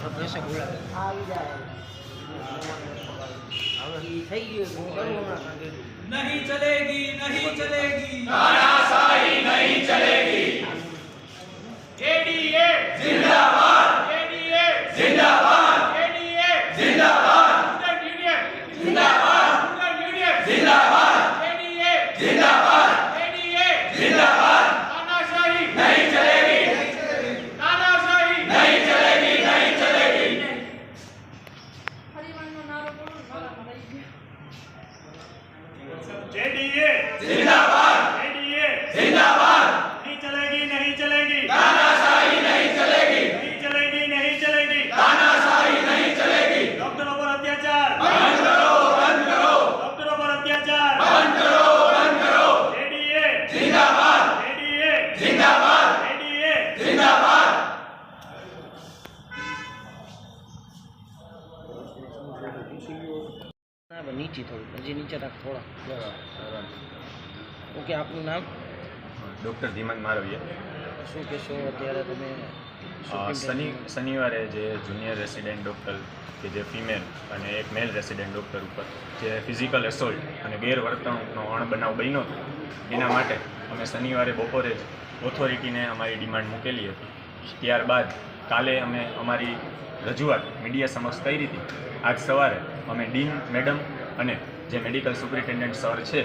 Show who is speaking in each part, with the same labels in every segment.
Speaker 1: पैसे बोला
Speaker 2: नहीं चलेगी नहीं चलेगी
Speaker 3: तानाशाही नहीं चलेगी।
Speaker 2: एडीए
Speaker 3: जिंदाबाद
Speaker 2: एडीए
Speaker 3: जिंदाबाद
Speaker 2: एडीए
Speaker 3: जिंदाबाद
Speaker 2: स्टूडेंट यूनियन
Speaker 3: जिंदाबाद
Speaker 2: स्टूडेंट यूनियन
Speaker 3: जिंदाबाद
Speaker 2: एडीए
Speaker 3: जिंदाबाद
Speaker 2: एडीए
Speaker 3: जिंदाबाद।
Speaker 2: तानाशाही
Speaker 3: नहीं चलेगी
Speaker 2: तानाशाही
Speaker 3: नहीं चलेगी नहीं चलेगी।
Speaker 2: एडीए
Speaker 3: जिंदाबाद
Speaker 2: एडीए
Speaker 3: जिंदाबाद।
Speaker 2: नहीं चलेगी नहीं चलेगी
Speaker 3: तानाशाही नहीं चलेगी
Speaker 2: नहीं चलेगी नहीं चलेगी
Speaker 3: तानाशाही नहीं चलेगी।
Speaker 2: डॉक्टरों पर अत्याचार
Speaker 3: बंद करो बंद करो
Speaker 2: डॉक्टरों पर अत्याचार
Speaker 3: बंद करो बंद करो।
Speaker 2: एडीए
Speaker 3: जिंदाबाद
Speaker 2: एडीए
Speaker 3: जिंदाबाद
Speaker 2: एडीए
Speaker 3: जिंदाबाद।
Speaker 1: नीचे थोड़ा हजी नीचे रख थोड़ा ओके आपનું નામ
Speaker 4: ડૉક્ટર ધીમંત મારવિયા।
Speaker 1: શું કહેશો અત્યારે તમે
Speaker 4: શનિવારે જે જુનિયર રેસિડેન્ટ ડૉક્ટર કે જે ફિમેલ અને એક મેલ રેસિડેન્ટ ડૉક્ટર ઉપર જે ફિઝિકલ એસોલ્ટ અને ગેરવર્તણૂકનો અણબનાવ બન્યો હતો એના માટે અમે શનિવારે બપોરે જ ઓથોરિટીને અમારી ડિમાન્ડ મૂકેલી હતી। ત્યારબાદ કાલે અમે અમારી રજૂઆત મીડિયા સમક્ષ કરી હતી। આજ સવારે અમે ડીન મેડમ અને જે મેડિકલ સુપ્રિન્ટેન્ડન્ટ સર છે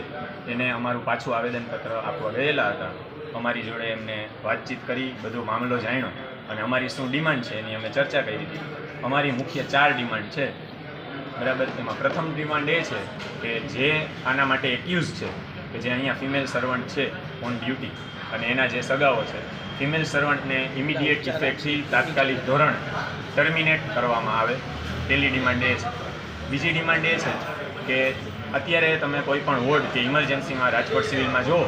Speaker 4: એને અમારું પાછું આવેદનપત્ર આપવા ગયેલા હતા। અમારી જોડે એમને વાતચીત કરી બધો મામલો જાણ્યો અને અમારી શું ડિમાન્ડ છે એની અમે ચર્ચા કરી હતી। અમારી મુખ્ય 4 ડિમાન્ડ છે બરાબર। એમાં પ્રથમ ડિમાન્ડ એ છે કે જે આના માટે એક્યુઝ છે કે જે અહીંયા ફિમેલ સર્વન્ટ છે ઓન ડ્યુટી અને એના જે સગાઓ છે ફિમેલ સર્વન્ટને ઇમિડિયેટ ઇફેક્ટથી તાત્કાલિક ધોરણે ટર્મિનેટ કરવામાં આવે। પહેલી ડિમાન્ડ એ છે। બીજી ડિમાન્ડ એ છે કે અત્યારે તમે કોઈ પણ વોર્ડ કે ઇમરજન્સીમાં રાજકોટ સિવિલમાં જુઓ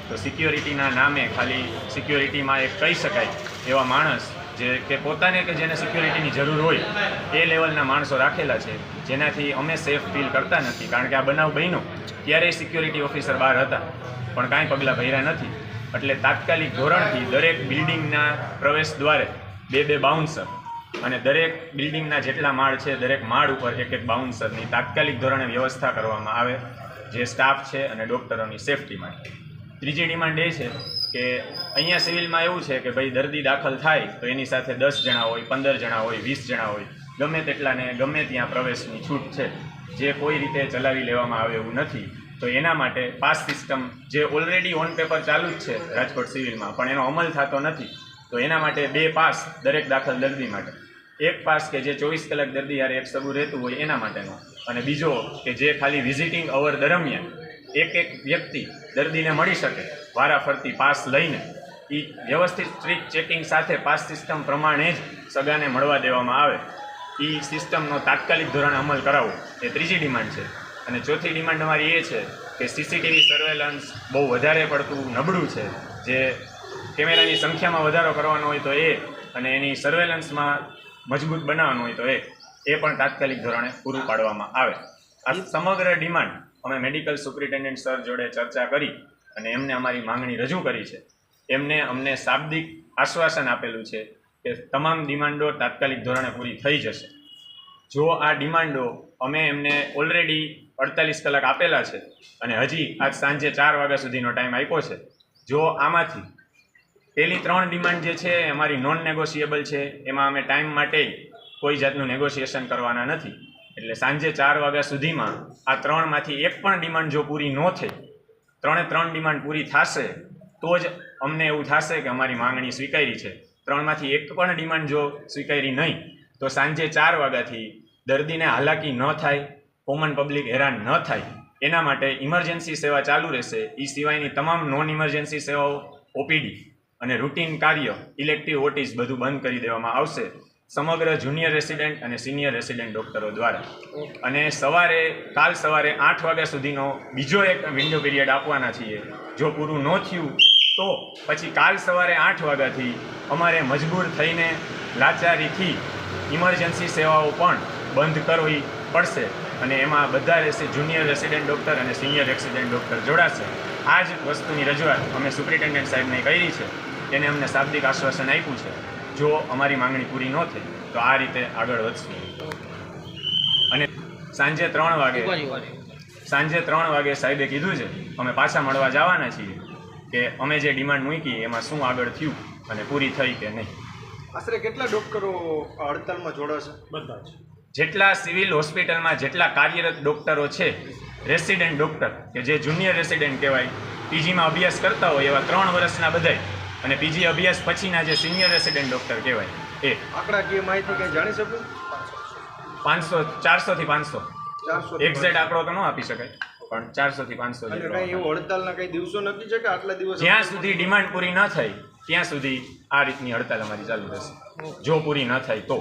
Speaker 4: તો સિક્યોરિટીના નામે ખાલી સિક્યોરિટીમાં એક કહી શકાય એવા માણસ જે કે પોતાને કે જેને સિક્યોરિટીની જરૂર હોય એ લેવલના માણસો રાખેલા છે જેનાથી અમે સેફ ફીલ કરતા નથી। કારણ કે આ બનાવ બન્યો ત્યારે સિક્યોરિટી ઓફિસર બહાર હતા પણ કાંઈ પગલાં ભર્યા નથી। એટલે તાત્કાલિક ધોરણથી દરેક બિલ્ડિંગના પ્રવેશ દ્વારે 2 બાઉન્સર અને દરેક બિલ્ડિંગના જેટલા માળ છે દરેક માળ ઉપર એક બાઉન્સરની તાત્કાલિક ધોરણે વ્યવસ્થા કરવામાં આવે જે સ્ટાફ છે અને ડૉક્ટરોની સેફટી માટે। ત્રીજી ડિમાન્ડ એ છે કે અહીંયા સિવિલમાં એવું છે કે ભાઈ દર્દી દાખલ થાય તો એની સાથે 10 જણા હોય 15 જણા હોય 20 જણા હોય ગમે તેટલાને ગમે ત્યાં પ્રવેશની છૂટ છે જે કોઈ રીતે ચલાવી લેવામાં આવે એવું નથી। તો એના માટે પાસ સિસ્ટમ જે ઓલરેડી ઓન પેપર ચાલુ જ છે રાજકોટ સિવિલમાં પણ એનો અમલ થતો નથી તો એના માટે 2 પાસ દરેક દાખલ દર્દી માટે। એક પાસ કે જે 24 કલાક દર્દી યારે એક સગું રહેતું હોય એના માટેનો અને બીજો કે જે ખાલી વિઝિટિંગ અવર દરમિયાન એક વ્યક્તિ દર્દીને મળી શકે વારાફરતી પાસ લઈને એ વ્યવસ્થિત સ્ટ્રિક્ટ ચેકિંગ સાથે પાસ સિસ્ટમ પ્રમાણે જ સગાને મળવા દેવામાં આવે એ સિસ્ટમનો તાત્કાલિક ધોરણે અમલ કરાવવો એ ત્રીજી ડિમાન્ડ છે। અને ચોથી ડિમાન્ડ અમારી એ છે કે સીસીટીવી સર્વેલન્સ બહુ વધારે પડતું નબળું છે જે કેમેરાની સંખ્યામાં વધારો કરવાનો હોય તો એ અને એની સર્વેલન્સમાં મજબૂત બનાવવાનું હોય તો એ પણ તાત્કાલિક ધોરણે પૂરું પાડવામાં આવે। આ સમગ્ર ડિમાન્ડ અમે મેડિકલ સુપ્રિન્ટેન્ડન્ટ સર જોડે ચર્ચા કરી અને એમને અમારી માંગણી રજૂ કરી છે। એમને અમને શાબ્દિક આશ્વાસન આપેલું છે કે તમામ ડિમાન્ડો તાત્કાલિક ધોરણે પૂરી થઈ જશે। જો આ ડિમાન્ડો અમે એમને ઓલરેડી 48 કલાક આપેલા છે અને હજી આજ સાંજે 4 વાગ્યા સુધીનો ટાઈમ આપ્યો છે। જો આમાંથી પહેલી 3 ડિમાન્ડ જે છે અમારી નોન નેગોશિયેબલ છે એમાં અમે ટાઈમ માટે કોઈ જાતનું નેગોશિએશન કરવાના નથી। એટલે સાંજે 4 વાગ્યા સુધીમાં આ 3માંથી એક પણ ડિમાન્ડ જો પૂરી ન થઈ 3 ડિમાન્ડ પૂરી થશે તો જ અમને એવું થશે કે અમારી માંગણી સ્વીકારી છે। 3માંથી એક પણ ડિમાન્ડ જો સ્વીકારી નહીં તો સાંજે 4 વાગ્યાથી દર્દીને હાલાકી ન થાય કોમન પબ્લિક હેરાન ન થાય એના માટે ઇમરજન્સી સેવા ચાલુ રહેશે। એ સિવાયની તમામ નોન ઇમરજન્સી સેવાઓ ઓપીડી અને રૂટીન કાર્ય ઇલેક્ટિવ ઓટીસ બધું બંધ કરી દેવામાં આવશે સમગ્ર જુનિયર રેસિડેન્ટ અને સિનિયર રેસિડેન્ટ ડૉક્ટરો દ્વારા। અને કાલ સવારે 8 વાગ્યા સુધીનો બીજો એક વિન્ડો પીરિયડ આપવાના છીએ। જો પૂરું ન થયું તો પછી કાલ સવારે 8 વાગ્યાથી અમારે મજબૂર થઈને લાચારીથી ઇમરજન્સી સેવાઓ પણ બંધ કરવી પડશે અને એમાં બધા જુનિયર રેસિડેન્ટ ડૉક્ટર અને સિનિયર રેસિડેન્ટ ડૉક્ટર જોડાશે। આ જ વસ્તુની રજૂઆત અમે સુપ્રિન્ટેન્ડન્ટ સાહેબને કરી છે એને અમને શાબ્દિક આશ્વાસન આપ્યું છે જો અમારી માંગણી પૂરી ન થઈ તો આ રીતે આગળ વધશું. અને સાંજે 3 વાગે સાહેબે કીધું છે અમે પાછા મળવા જવાના છીએ કે અમે જે ડિમાન્ડ મૂકી એમાં શું આગળ થયું અને પૂરી થઈ કે નહીં.
Speaker 5: આશરે કેટલા ડોક્ટરો આ હડતાલમાં જોડાશે?
Speaker 2: બધા જ.
Speaker 4: જેટલા સિવિલ હોસ્પિટલમાં જેટલા કાર્યરત ડૉક્ટરો છે, રેસિડેન્ટ ડૉક્ટર કે જે જુનિયર રેસિડેન્ટ કહેવાય, પીજીમાં અભ્યાસ કરતા હોય એવા 3 વર્ષના બધાય, અને પીજી અભ્યાસ પછીના જે સિનિયર રેસિડેન્ટ ડૉક્ટર કહેવાય એ
Speaker 5: આંકડાકીય માહિતી કંઈ જાણી શકું?
Speaker 4: 400 થી 500
Speaker 5: 400
Speaker 4: એક્ઝેક્ટ આંકડો તો ન આપી શકાય, પણ 400 થી 500
Speaker 5: અને
Speaker 4: જેટલો.
Speaker 5: કંઈ એવું હડતાલના કંઈ દિવસો નક્કી છે કે આટલા દિવસ?
Speaker 4: જ્યાં સુધી ડિમાન્ડ પૂરી ન થાય ત્યાં સુધી આ રીતની હડતાલ અમારી ચાલુ રહેશે. જો પૂરી ન થાય તો